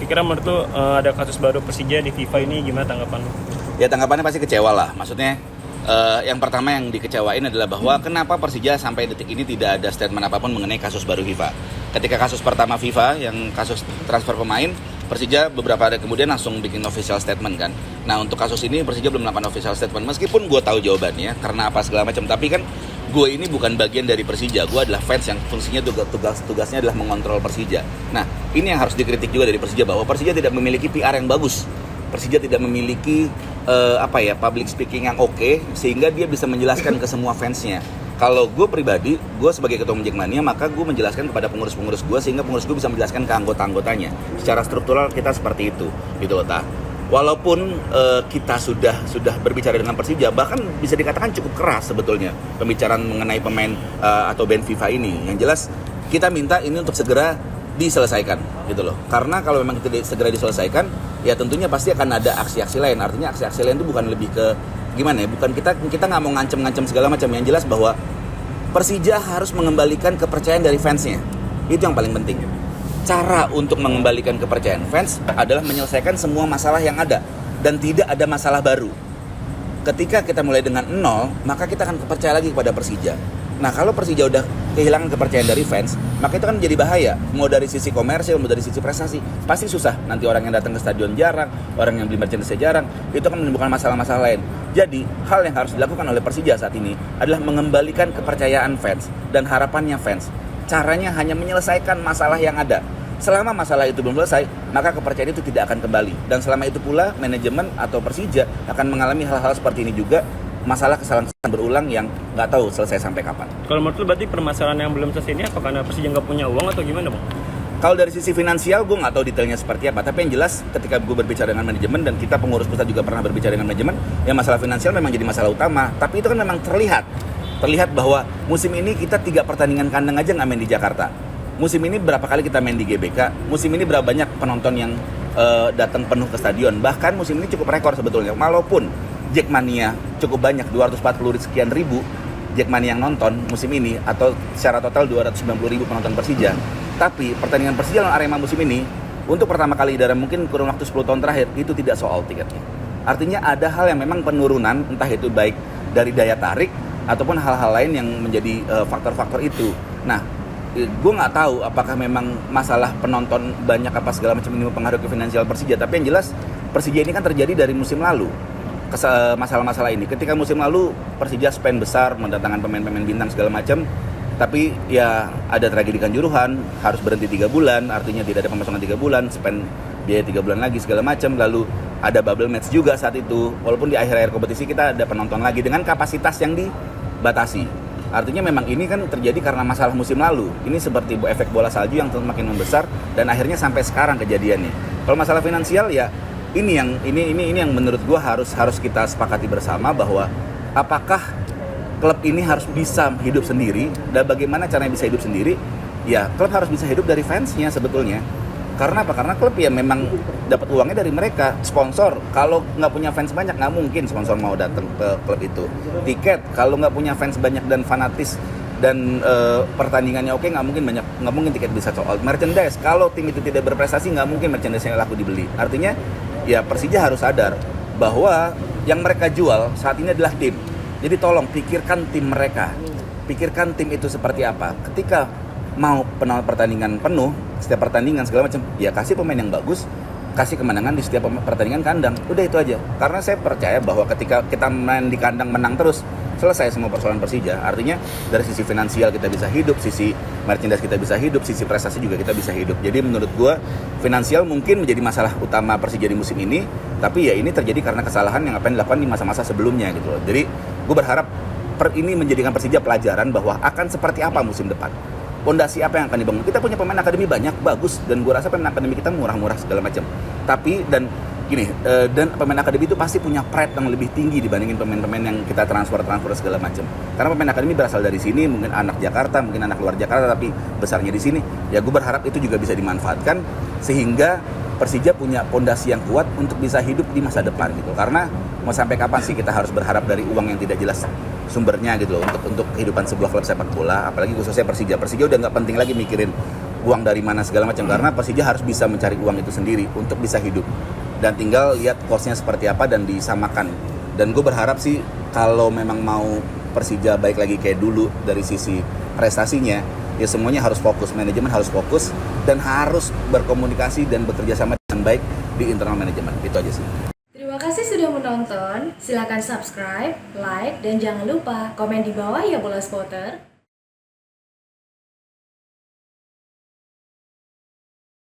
Kira-kira menurut lu ada kasus baru Persija di FIFA ini, gimana tanggapan lu? Ya tanggapannya pasti kecewa lah. Maksudnya yang pertama yang dikecewain adalah bahwa kenapa Persija sampai detik ini tidak ada statement apapun mengenai kasus baru FIFA. Ketika kasus pertama FIFA yang kasus transfer pemain, Persija beberapa hari kemudian langsung bikin official statement kan. Nah untuk kasus ini Persija belum melakukan official statement, meskipun gue tahu jawabannya karena apa segala macam. Tapi kan gue ini bukan bagian dari Persija, gue adalah fans yang fungsinya tugasnya adalah mengontrol Persija. Nah ini yang harus dikritik juga dari Persija, bahwa Persija tidak memiliki PR yang bagus. Persija tidak memiliki public speaking yang oke, sehingga dia bisa menjelaskan ke semua fansnya. Kalau gue pribadi, gue sebagai ketua Jackmania, maka gue menjelaskan kepada pengurus-pengurus gue, sehingga pengurus gue bisa menjelaskan ke anggota-anggotanya. Secara struktural kita seperti itu, gitu loh ta. Walaupun kita sudah berbicara dengan Persija, bahkan bisa dikatakan cukup keras sebetulnya pembicaraan mengenai pemain atau band FIFA ini. Yang jelas kita minta ini untuk segera diselesaikan, gitu loh. Karena kalau memang tidak segera diselesaikan, ya tentunya pasti akan ada aksi-aksi lain. Artinya aksi-aksi lain itu bukan lebih ke gimana ya? Bukan kita nggak mau ngancem-ngancem segala macam. Yang jelas bahwa Persija harus mengembalikan kepercayaan dari fansnya. Itu yang paling penting. Cara untuk mengembalikan kepercayaan fans adalah menyelesaikan semua masalah yang ada dan tidak ada masalah baru. Ketika kita mulai dengan nol, maka kita akan percaya lagi kepada Persija. Nah, kalau Persija udah kehilangan kepercayaan dari fans, maka itu kan menjadi bahaya. Mau dari sisi komersil, mau dari sisi prestasi, pasti susah. Nanti orang yang datang ke stadion jarang, orang yang beli merchandise jarang, itu akan menimbulkan masalah-masalah lain. Jadi, hal yang harus dilakukan oleh Persija saat ini adalah mengembalikan kepercayaan fans dan harapannya fans. Caranya hanya menyelesaikan masalah yang ada. Selama masalah itu belum selesai, maka kepercayaan itu tidak akan kembali. Dan selama itu pula, manajemen atau Persija akan mengalami hal-hal seperti ini juga, masalah kesalahan berulang yang nggak tahu selesai sampai kapan. Kalau menurut lu berarti permasalahan yang belum selesai ini apa karena Persija nggak punya uang atau gimana, Bang? Kalau dari sisi finansial, gue nggak tahu detailnya seperti apa. Tapi yang jelas, ketika gue berbicara dengan manajemen, dan kita pengurus pusat juga pernah berbicara dengan manajemen, ya masalah finansial memang jadi masalah utama. Tapi itu kan memang terlihat bahwa musim ini kita 3 pertandingan kandang aja nggak main di Jakarta. Musim ini berapa kali kita main di GBK, musim ini berapa banyak penonton yang datang penuh ke stadion. Bahkan musim ini cukup rekor sebetulnya. Walaupun Jackmania cukup banyak, 240 sekian ribu Jackmania yang nonton musim ini, atau secara total 290 ribu penonton Persija. Tapi pertandingan Persija lawan Arema musim ini, untuk pertama kali dalam mungkin kurun waktu 10 tahun terakhir, itu tidak soal tiketnya. Artinya ada hal yang memang penurunan, entah itu baik dari daya tarik, ataupun hal-hal lain yang menjadi faktor-faktor itu. Nah, gue nggak tahu apakah memang masalah penonton banyak apa segala macam ini mempengaruhi ke finansial Persija. Tapi yang jelas Persija ini kan terjadi dari musim lalu. Masalah-masalah ini ketika musim lalu Persija spend besar mendatangkan pemain-pemain bintang segala macam, tapi ya ada tragedi Kanjuruhan, harus berhenti 3 bulan, artinya tidak ada pemasukan 3 bulan, spend biaya 3 bulan lagi segala macam. Lalu ada bubble match juga saat itu, walaupun di akhir-akhir kompetisi kita ada penonton lagi dengan kapasitas yang dibatasi. Artinya memang ini kan terjadi karena masalah musim lalu. Ini seperti efek bola salju yang semakin membesar dan akhirnya sampai sekarang kejadiannya. Kalau masalah finansial ya ini yang menurut gue harus kita sepakati bersama, bahwa apakah klub ini harus bisa hidup sendiri, dan bagaimana caranya bisa hidup sendiri. Ya klub harus bisa hidup dari fansnya sebetulnya. Karena apa? Karena klub ya memang dapat uangnya dari mereka. Sponsor, kalau nggak punya fans banyak, nggak mungkin sponsor mau datang ke klub itu. Tiket, kalau nggak punya fans banyak dan fanatis dan pertandingannya oke, nggak mungkin tiket bisa sold out. Merchandise, kalau tim itu tidak berprestasi, nggak mungkin merchandise-nya laku dibeli. Artinya ya Persija harus sadar bahwa yang mereka jual saat ini adalah tim. Jadi tolong pikirkan tim mereka, pikirkan tim itu seperti apa. Ketika mau pertandingan penuh, setiap pertandingan segala macam, ya kasih pemain yang bagus, kasih kemenangan di setiap pertandingan kandang. Udah itu aja. Karena saya percaya bahwa ketika kita main di kandang menang terus, selesai semua persoalan Persija. Artinya dari sisi finansial kita bisa hidup, sisi merchandise kita bisa hidup, sisi prestasi juga kita bisa hidup. Jadi menurut gua finansial mungkin menjadi masalah utama Persija di musim ini, tapi ya ini terjadi karena kesalahan yang apa yang dilakukan di masa-masa sebelumnya gitu loh. Jadi gua berharap ini menjadikan Persija pelajaran bahwa akan seperti apa musim depan. Pondasi apa yang akan dibangun? Kita punya pemain akademi banyak, bagus, dan gue rasa pemain akademi kita murah-murah segala macam. Tapi dan pemain akademi itu pasti punya pride yang lebih tinggi dibandingin pemain-pemain yang kita transfer segala macam. Karena pemain akademi berasal dari sini, mungkin anak Jakarta, mungkin anak luar Jakarta, tapi besarnya di sini. Ya gue berharap itu juga bisa dimanfaatkan sehingga Persija punya pondasi yang kuat untuk bisa hidup di masa depan gitu. Karena mau sampai kapan sih kita harus berharap dari uang yang tidak jelas sumbernya gitu loh untuk kehidupan sebuah klub sepak bola, apalagi khususnya Persija udah nggak penting lagi mikirin uang dari mana segala macam, karena Persija harus bisa mencari uang itu sendiri untuk bisa hidup, dan tinggal lihat course-nya seperti apa dan disamakan. Dan gue berharap sih kalau memang mau Persija baik lagi kayak dulu dari sisi prestasinya, ya semuanya harus fokus, manajemen harus fokus dan harus berkomunikasi dan bekerja sama dengan baik di internal manajemen. Itu aja sih. Terima kasih sudah menonton. Silakan subscribe, like, dan jangan lupa komen di bawah ya bola spotter.